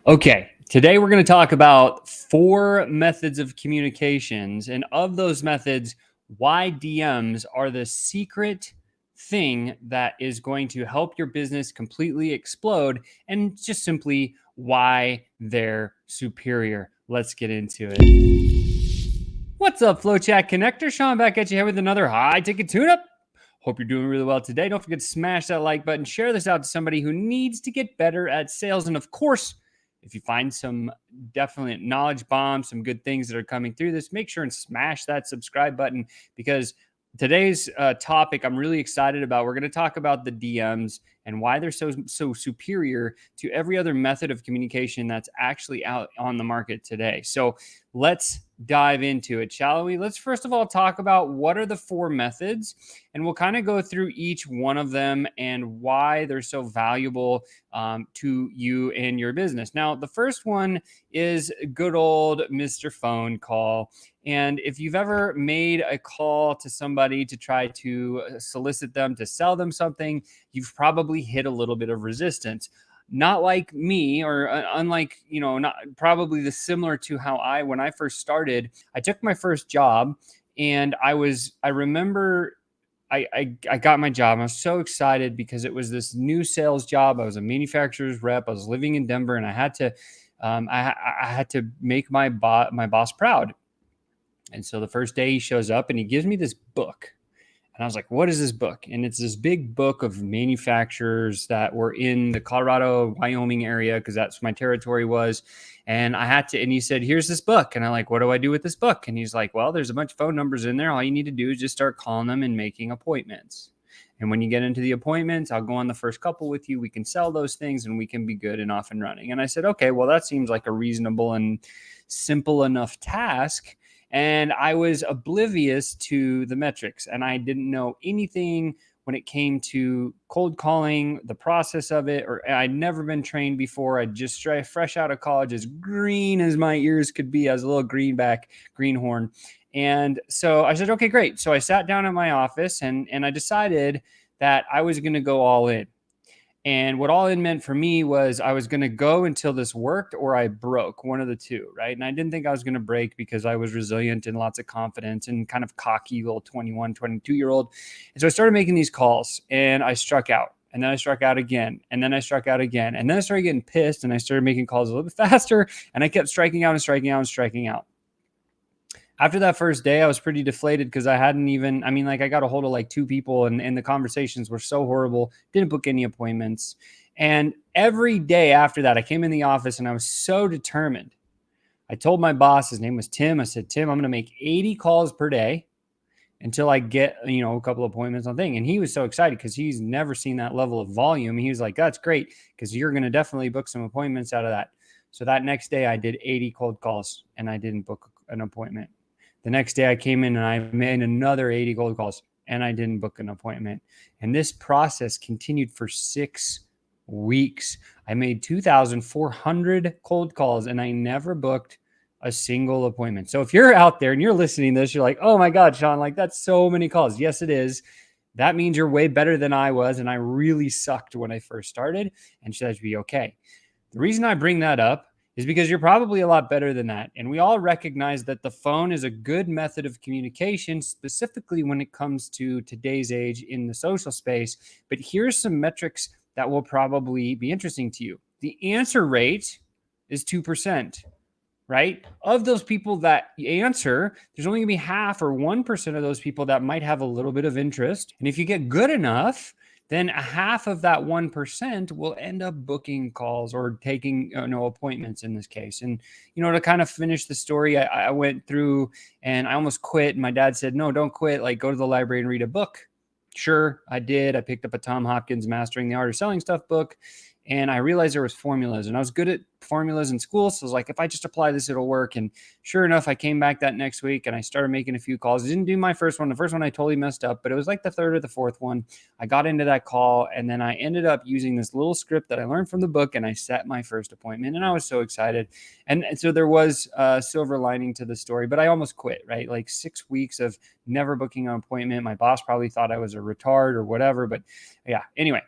Okay, today we're going to talk about 4 methods of communications. And of those methods, why DMs are the secret thing that is going to help your business completely explode, and just simply why they're superior. Let's get into it. What's up, FlowChat Connector? Sean back at you here with another high ticket tune up. Hope you're doing really well today. Don't forget to smash that like button, share this out to somebody who needs to get better at sales. And of course, if you find some definite knowledge bombs, some good things that are coming through this, make sure and smash that subscribe button, because today's topic I'm really excited about. We're going to talk about the DMs and why they're so superior to every other method of communication that's actually out on the market today. So let's dive into it, shall we? Let's first of all talk about what are the 4 methods, and we'll kind of go through each one of them and why they're so valuable to you and your business. Now, the first one is good old Mr. Phone Call. And if you've ever made a call to somebody to try to solicit them to sell them something, you've probably hit a little bit of resistance. Not like me, or unlike, not probably the similar to how when I first started, I took my first job, and I remember I got my job. I was so excited because it was this new sales job. I was a manufacturer's rep. I was living in Denver, and I had to make my boss proud. And so the first day he shows up and he gives me this book. And I was like, what is this book? And it's this big book of manufacturers that were in the Colorado, Wyoming area, because that's my territory was. And and he said, here's this book. And I'm like, what do I do with this book? And he's like, well, there's a bunch of phone numbers in there. All you need to do is just start calling them and making appointments. And when you get into the appointments, I'll go on the first couple with you. We can sell those things and we can be good and off and running. And I said, okay, well, that seems like a reasonable and simple enough task. And I was oblivious to the metrics, and I didn't know anything when it came to cold calling, the process of it, or I'd never been trained before. I just fresh out of college, as green as my ears could be. I was a little greenhorn. And so I said, okay, great. So I sat down in my office and I decided that I was going to go all in. And what all in meant for me was I was going to go until this worked or I broke, one of the two, right? And I didn't think I was going to break because I was resilient and lots of confidence and kind of cocky little 21, 22-year-old. And so I started making these calls and I struck out. And then I struck out again. And then I struck out again. And then I started getting pissed and I started making calls a little bit faster. And I kept striking out and striking out and striking out. After that first day, I was pretty deflated because I got a hold of like 2 people and the conversations were so horrible. Didn't book any appointments. And every day after that, I came in the office and I was so determined. I told my boss, his name was Tim. I said, Tim, I'm going to make 80 calls per day until I get, a couple of appointments on thing. And he was so excited because he's never seen that level of volume. He was like, that's great because you're going to definitely book some appointments out of that. So that next day I did 80 cold calls and I didn't book an appointment. The next day I came in and I made another 80 cold calls and I didn't book an appointment. And this process continued for 6 weeks. I made 2,400 cold calls and I never booked a single appointment. So if you're out there and you're listening to this, you're like, oh my God, Sean, like that's so many calls. Yes, it is. That means you're way better than I was. And I really sucked when I first started, and that should be okay. The reason I bring that up is because you're probably a lot better than that. And we all recognize that the phone is a good method of communication, specifically when it comes to today's age in the social space. But here's some metrics that will probably be interesting to you. The answer rate is 2%, right? Of those people that answer, there's only gonna be half or 1% of those people that might have a little bit of interest. And if you get good enough, then a half of that 1% will end up booking calls or taking appointments in this case. And, to kind of finish the story, I went through and I almost quit. And my dad said, no, don't quit. Like, go to the library and read a book. Sure, I did. I picked up a Tom Hopkins Mastering the Art of Selling Stuff book. And I realized there was formulas, and I was good at formulas in school. So I was like, if I just apply this, it'll work. And sure enough, I came back that next week and I started making a few calls. I didn't do my first one. The first one I totally messed up, but it was like the third or the fourth one. I got into that call, and then I ended up using this little script that I learned from the book, and I set my first appointment, and I was so excited. And so there was a silver lining to the story, but I almost quit, right? Like 6 weeks of never booking an appointment. My boss probably thought I was a retard or whatever, but yeah, anyway.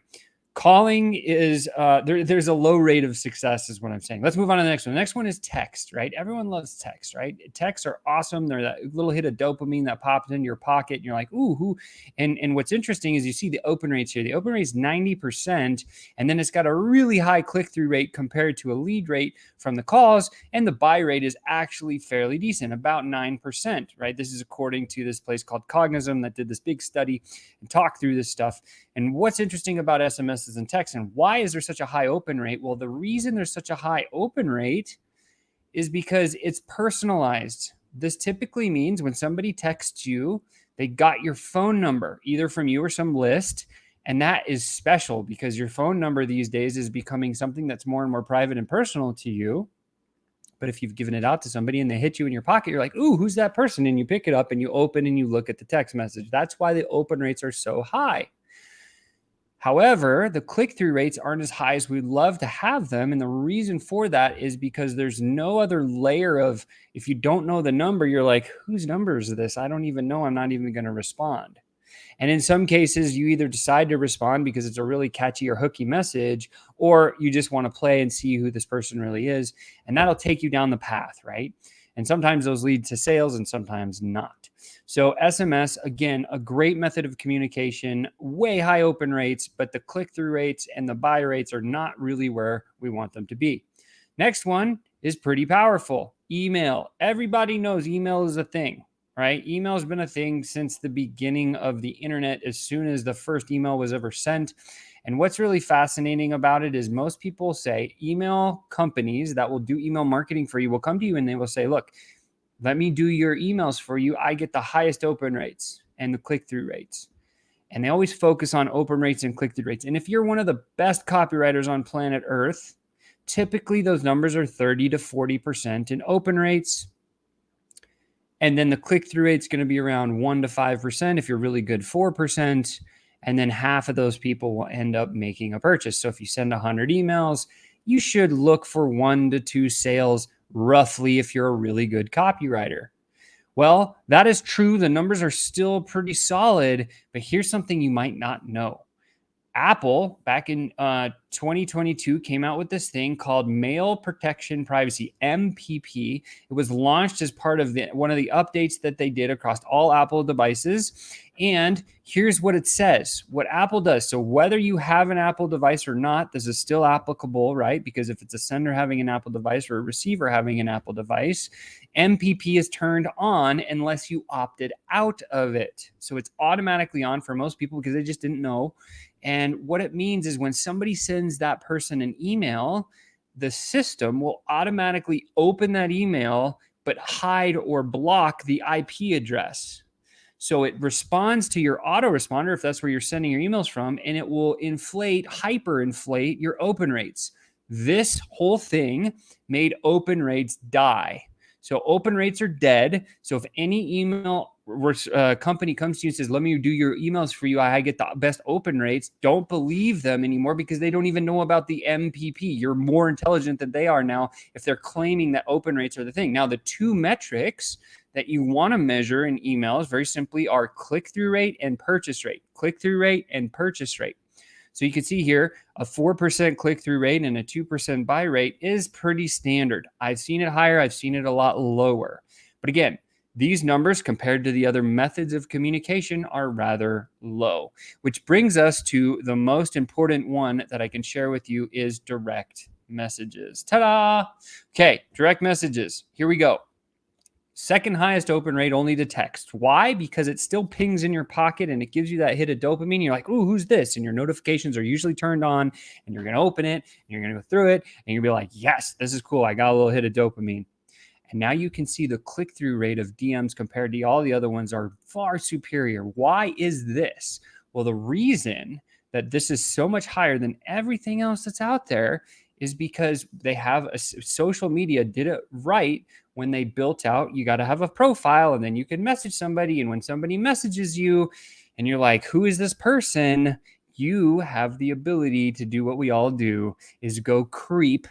Calling is there's a low rate of success is what I'm saying. Let's move on to the next one. The next one is text, right? Everyone loves text, right? Texts are awesome. They're that little hit of dopamine that pops into your pocket and you're like, ooh, who? And what's interesting is you see the open rates here. The open rate is 90%, and then it's got a really high click-through rate compared to a lead rate from the calls, and the buy rate is actually fairly decent, about 9%, right? This is according to this place called Cognism that did this big study and talked through this stuff. And what's interesting about SMS and text, and why is there such a high open rate? Well, the reason there's such a high open rate is because it's personalized. This typically means when somebody texts you, they got your phone number, either from you or some list. And that is special because your phone number these days is becoming something that's more and more private and personal to you. But if you've given it out to somebody and they hit you in your pocket, you're like, ooh, who's that person? And you pick it up and you open and you look at the text message. That's why the open rates are so high. However, the click-through rates aren't as high as we'd love to have them. And the reason for that is because there's no other layer of, if you don't know the number, you're like, whose number is this? I don't even know. I'm not even going to respond. And in some cases, you either decide to respond because it's a really catchy or hooky message, or you just want to play and see who this person really is. And that'll take you down the path, right? And sometimes those lead to sales and sometimes not. So SMS, again, a great method of communication, way high open rates, but the click-through rates and the buy rates are not really where we want them to be. Next one is pretty powerful. Email. Everybody knows email is a thing, right? Email has been a thing since the beginning of the internet, as soon as the first email was ever sent. And what's really fascinating about it is most people say email companies that will do email marketing for you will come to you and they will say, look, let me do your emails for you. I get the highest open rates and the click-through rates. And they always focus on open rates and click-through rates. And if you're one of the best copywriters on planet Earth, typically those numbers are 30 to 40% in open rates. And then the click-through rate is going to be around 1 to 5%. If you're really good, 4%. And then half of those people will end up making a purchase. So if you send 100 emails, you should look for 1 to 2 sales roughly if you're a really good copywriter. Well, that is true. The numbers are still pretty solid, but here's something you might not know. Apple, back in 2022, came out with this thing called Mail Protection Privacy, MPP. It was launched as part of one of the updates that they did across all Apple devices. And here's what it says, what Apple does. So whether you have an Apple device or not, this is still applicable, right? Because if it's a sender having an Apple device or a receiver having an Apple device, MPP is turned on unless you opted out of it. So it's automatically on for most people because they just didn't know. And what it means is when somebody sends that person an email, the system will automatically open that email, but hide or block the IP address. So it responds to your autoresponder, if that's where you're sending your emails from, and it will hyperinflate your open rates. This whole thing made open rates die. So open rates are dead. So if any email company comes to you and says, let me do your emails for you, I get the best open rates, don't believe them anymore because they don't even know about the MPP. You're more intelligent than they are now if they're claiming that open rates are the thing. Now, the two metrics that you want to measure in emails very simply are click-through rate and purchase rate. Click-through rate and purchase rate. So you can see here, a 4% click-through rate and a 2% buy rate is pretty standard. I've seen it higher. I've seen it a lot lower. But again, these numbers compared to the other methods of communication are rather low, which brings us to the most important one that I can share with you is direct messages. Ta-da! Okay, direct messages. Here we go. Second highest open rate only to text. Why? Because it still pings in your pocket and it gives you that hit of dopamine. You're like, ooh, who's this? And your notifications are usually turned on and you're going to open it and you're going to go through it and you'll be like, yes, this is cool. I got a little hit of dopamine. And now you can see the click-through rate of DMs compared to all the other ones are far superior. Why is this? Well, the reason that this is so much higher than everything else that's out there is because they have social media did it right when they built out, you got to have a profile and then you can message somebody. And when somebody messages you and you're like, who is this person? You have the ability to do what we all do is go creep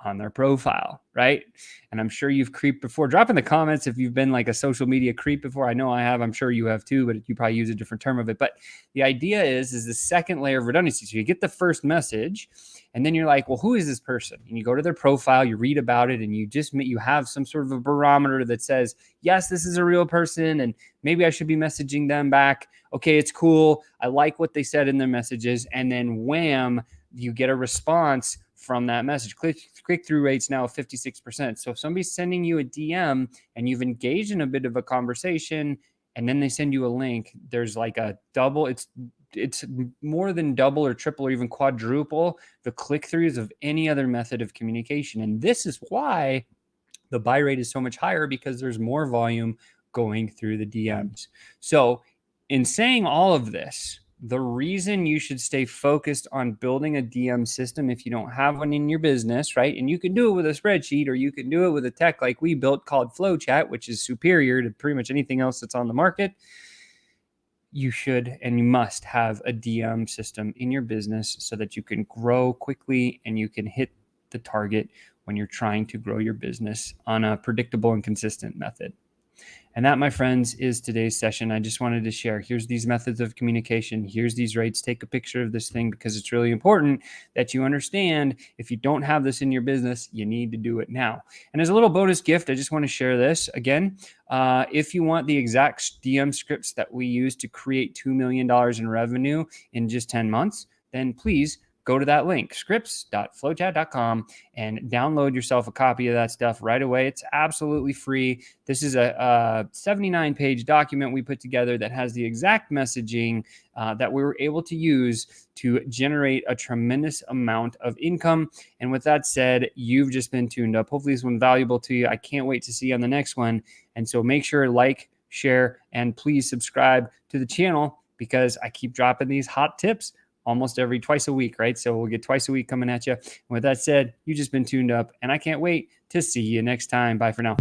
on their profile, right? And I'm sure you've creeped before. Drop in the comments if you've been like a social media creep before. I know I have. I'm sure you have too, but you probably use a different term of it. But the idea is the second layer of redundancy. So you get the first message, and then you're like, well, who is this person? And you go to their profile, you read about it, and you have some sort of a barometer that says, yes, this is a real person, and maybe I should be messaging them back. Okay, it's cool. I like what they said in their messages. And then wham, you get a response from that message. Click-through rate's now 56%. So if somebody's sending you a DM and you've engaged in a bit of a conversation and then they send you a link, there's like a double, it's more than double or triple or even quadruple the click-throughs of any other method of communication. And this is why the buy rate is so much higher, because there's more volume going through the DMs. So in saying all of this, the reason you should stay focused on building a DM system if you don't have one in your business, right? And you can do it with a spreadsheet, or you can do it with a tech like we built called FlowChat, which is superior to pretty much anything else that's on the market. You should and you must have a DM system in your business so that you can grow quickly and you can hit the target when you're trying to grow your business on a predictable and consistent method. And that, my friends, is today's session. I just wanted to share, here's these methods of communication. Here's these rates. Take a picture of this thing, because it's really important that you understand if you don't have this in your business, you need to do it now. And as a little bonus gift, I just want to share this again. If you want the exact DM scripts that we use to create $2 million in revenue in just 10 months, then please go to that link, scripts.flowchat.com, and download yourself a copy of that stuff right away. It's absolutely free. This is a 79-page document we put together that has the exact messaging that we were able to use to generate a tremendous amount of income. And with that said, you've just been tuned up. Hopefully this one's valuable to you. I can't wait to see you on the next one. And so make sure to like, share, and please subscribe to the channel, because I keep dropping these hot tips almost twice a week, right? So we'll get twice a week coming at you. And with that said, you've just been tuned up, and I can't wait to see you next time. Bye for now.